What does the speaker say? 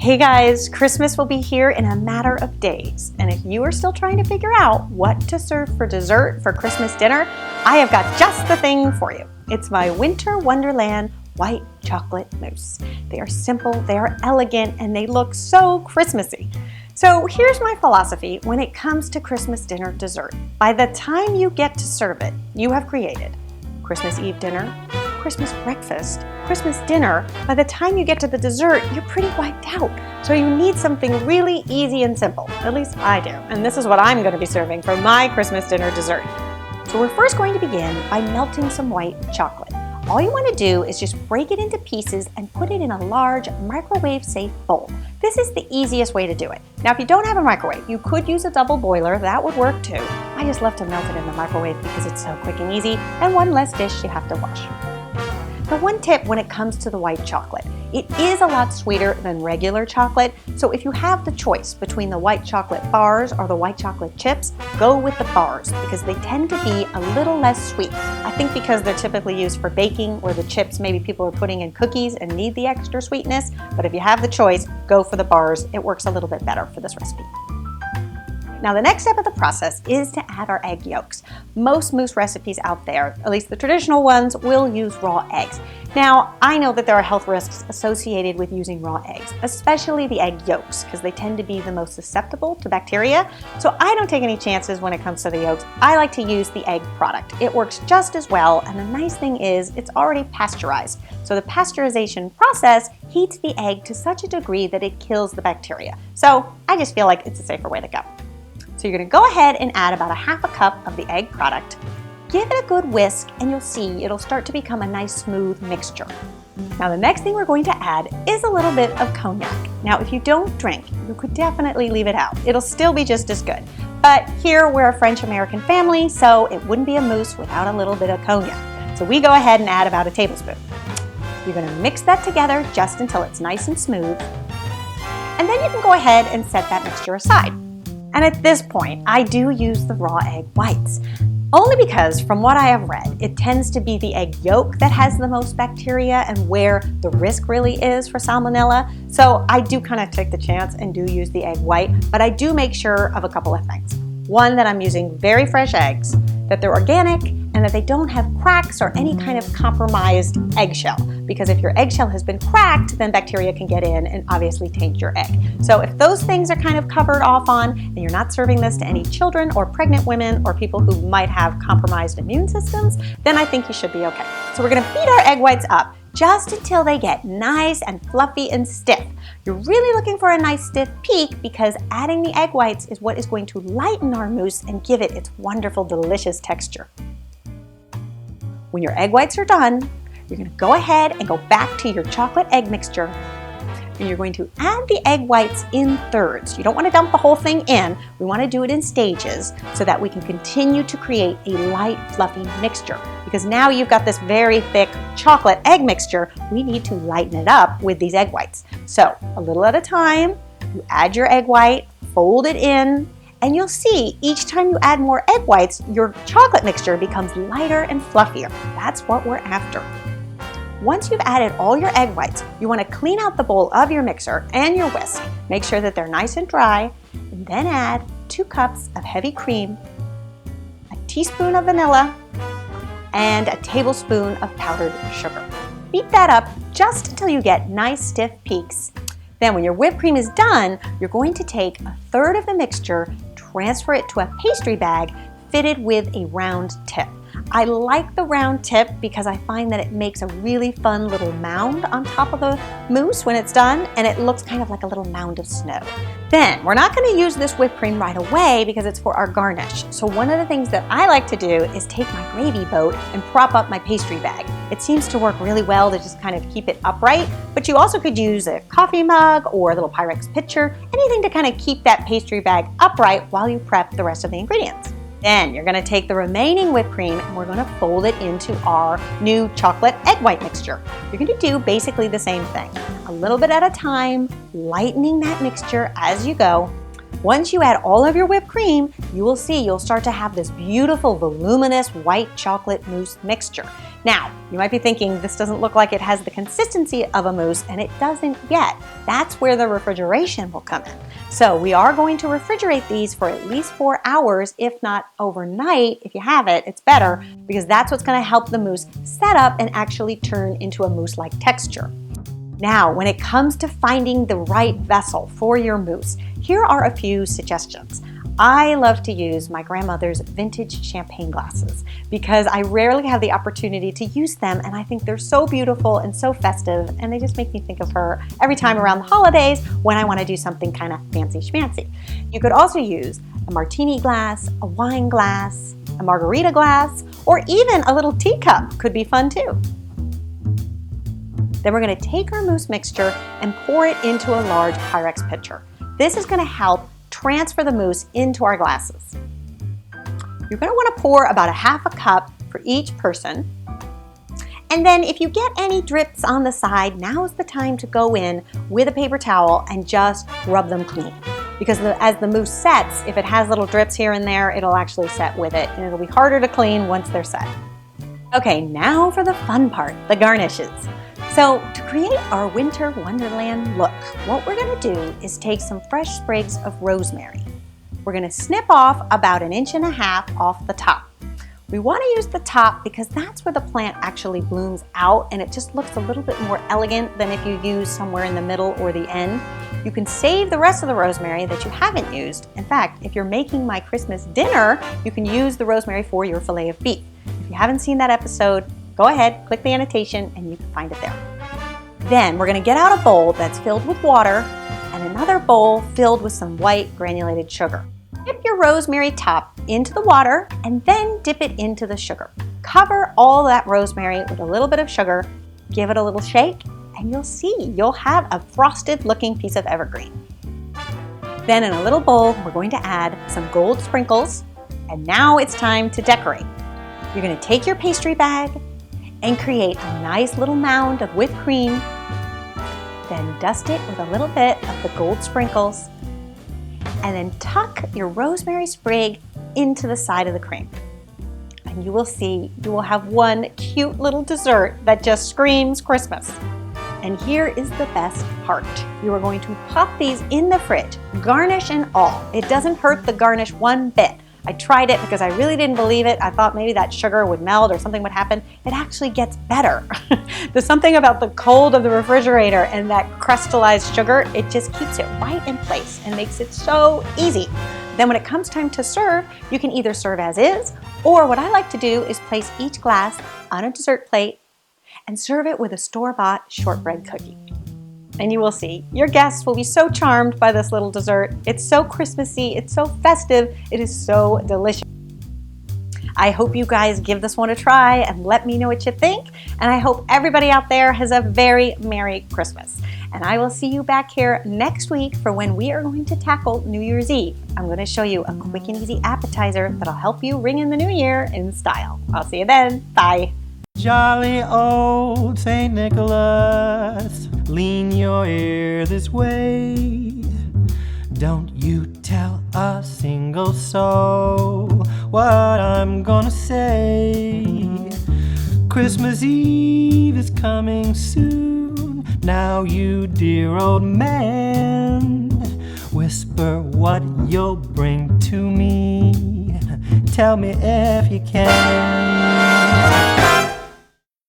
Hey guys, Christmas will be here in a matter of days, and if you are still trying to figure out what to serve for dessert for Christmas dinner, I have got just the thing for you. It's my Winter Wonderland white chocolate mousse. They are simple, they are elegant, and they look so Christmassy. So here's my philosophy when it comes to Christmas dinner dessert. By the time you get to serve it, you have created Christmas Eve dinner, Christmas breakfast, Christmas dinner. By the time you get to the dessert, you're pretty wiped out. So you need something really easy and simple. At least I do. And this is what I'm going to be serving for my Christmas dinner dessert. So we're first going to begin by melting some white chocolate. All you want to do is just break it into pieces and put it in a large microwave-safe bowl. This is the easiest way to do it. Now, if you don't have a microwave, you could use a double boiler. That would work too. I just love to melt it in the microwave because it's so quick and easy, and one less dish you have to wash. Now, one tip when it comes to the white chocolate, it is a lot sweeter than regular chocolate, so if you have the choice between the white chocolate bars or the white chocolate chips, go with the bars because they tend to be a little less sweet. I think because they're typically used for baking, or the chips maybe people are putting in cookies and need the extra sweetness, but if you have the choice, go for the bars. It works a little bit better for this recipe. Now, the next step of the process is to add our egg yolks. Most mousse recipes out there, at least the traditional ones, will use raw eggs. Now, I know that there are health risks associated with using raw eggs, especially the egg yolks, because they tend to be the most susceptible to bacteria. So I don't take any chances when it comes to the yolks. I like to use the egg product. It works just as well, and the nice thing is it's already pasteurized. So the pasteurization process heats the egg to such a degree that it kills the bacteria. So I just feel like it's a safer way to go. So you're going to go ahead and add about a half a cup of the egg product. Give it a good whisk and you'll see it'll start to become a nice smooth mixture. Now the next thing we're going to add is a little bit of cognac. Now if you don't drink, you could definitely leave it out. It'll still be just as good. But here we're a French-American family, so it wouldn't be a mousse without a little bit of cognac. So we go ahead and add about a tablespoon. You're going to mix that together just until it's nice and smooth. And then you can go ahead and set that mixture aside. And at this point, I do use the raw egg whites. Only because, from what I have read, it tends to be the egg yolk that has the most bacteria and where the risk really is for salmonella. So I do kind of take the chance and do use the egg white, but I do make sure of a couple of things. One, that I'm using very fresh eggs, that they're organic, and that they don't have cracks or any kind of compromised eggshell. Because if your eggshell has been cracked, then bacteria can get in and obviously taint your egg. So if those things are kind of covered off on, and you're not serving this to any children or pregnant women or people who might have compromised immune systems, then I think you should be okay. So we're gonna beat our egg whites up just until they get nice and fluffy and stiff. You're really looking for a nice stiff peak because adding the egg whites is what is going to lighten our mousse and give it its wonderful, delicious texture. When your egg whites are done, you're going to go ahead and go back to your chocolate egg mixture, and you're going to add the egg whites in thirds. You don't want to dump the whole thing in. We want to do it in stages so that we can continue to create a light, fluffy mixture. Because now you've got this very thick chocolate egg mixture, we need to lighten it up with these egg whites. So a little at a time, you add your egg white, fold it in, and you'll see each time you add more egg whites, your chocolate mixture becomes lighter and fluffier. That's what we're after. Once you've added all your egg whites, you want to clean out the bowl of your mixer and your whisk. Make sure that they're nice and dry, and then add 2 cups of heavy cream, a teaspoon of vanilla, and a tablespoon of powdered sugar. Beat that up just until you get nice stiff peaks. Then when your whipped cream is done, you're going to take a third of the mixture, transfer it to a pastry bag fitted with a round tip. I like the round tip because I find that it makes a really fun little mound on top of the mousse when it's done, and it looks kind of like a little mound of snow. Then, we're not going to use this whipped cream right away because it's for our garnish. So one of the things that I like to do is take my gravy boat and prop up my pastry bag. It seems to work really well to just kind of keep it upright, but you also could use a coffee mug or a little Pyrex pitcher, anything to kind of keep that pastry bag upright while you prep the rest of the ingredients. Then you're going to take the remaining whipped cream and we're going to fold it into our new chocolate egg white mixture. You're going to do basically the same thing, a little bit at a time, lightening that mixture as you go. Once you add all of your whipped cream, you will see you'll start to have this beautiful, voluminous white chocolate mousse mixture. Now, you might be thinking this doesn't look like it has the consistency of a mousse, and it doesn't yet. That's where the refrigeration will come in. So we are going to refrigerate these for at least 4 hours, if not overnight. If you have it, it's better, because that's what's going to help the mousse set up and actually turn into a mousse-like texture. Now, when it comes to finding the right vessel for your mousse, here are a few suggestions. I love to use my grandmother's vintage champagne glasses because I rarely have the opportunity to use them, and I think they're so beautiful and so festive, and they just make me think of her every time around the holidays when I want to do something kind of fancy schmancy. You could also use a martini glass, a wine glass, a margarita glass, or even a little teacup could be fun too. Then we're going to take our mousse mixture and pour it into a large Pyrex pitcher. This is going to help transfer the mousse into our glasses. You're going to want to pour about 1/2 cup for each person. And then if you get any drips on the side, now is the time to go in with a paper towel and just rub them clean. Because as the mousse sets, if it has little drips here and there, it'll actually set with it, and it'll be harder to clean once they're set. Okay, now for the fun part, the garnishes. So to create our winter wonderland look, what we're going to do is take some fresh sprigs of rosemary. We're going to snip off about 1.5 inches off the top. We want to use the top because that's where the plant actually blooms out, and it just looks a little bit more elegant than if you use somewhere in the middle or the end. You can save the rest of the rosemary that you haven't used. In fact, if you're making my Christmas dinner, you can use the rosemary for your fillet of beef. If you haven't seen that episode, go ahead, click the annotation, and you can find it there. Then we're going to get out a bowl that's filled with water and another bowl filled with some white granulated sugar. Dip your rosemary top into the water and then dip it into the sugar. Cover all that rosemary with a little bit of sugar, give it a little shake, and you'll see you'll have a frosted looking piece of evergreen. Then in a little bowl, we're going to add some gold sprinkles, and now it's time to decorate. You're going to take your pastry bag and create a nice little mound of whipped cream, then dust it with a little bit of the gold sprinkles, and then tuck your rosemary sprig into the side of the cream. And you will see you will have one cute little dessert that just screams Christmas. And here is the best part. You are going to pop these in the fridge, garnish and all. It doesn't hurt the garnish one bit. I tried it because I really didn't believe it. I thought maybe that sugar would melt or something would happen. It actually gets better. There's something about the cold of the refrigerator and that crystallized sugar, it just keeps it right in place and makes it so easy. Then when it comes time to serve, you can either serve as is, or what I like to do is place each glass on a dessert plate and serve it with a store-bought shortbread cookie. And you will see, your guests will be so charmed by this little dessert. It's so Christmassy, it's so festive, it is so delicious. I hope you guys give this one a try and let me know what you think. And I hope everybody out there has a very Merry Christmas. And I will see you back here next week for when we are going to tackle New Year's Eve. I'm going to show you a quick and easy appetizer that'll help you ring in the new year in style. I'll see you then. Bye. Jolly old St. Nicholas, lean your ear this way. Don't you tell a single soul what I'm gonna say. Christmas Eve is coming soon. Now you dear old man, whisper what you'll bring to me. Tell me if you can.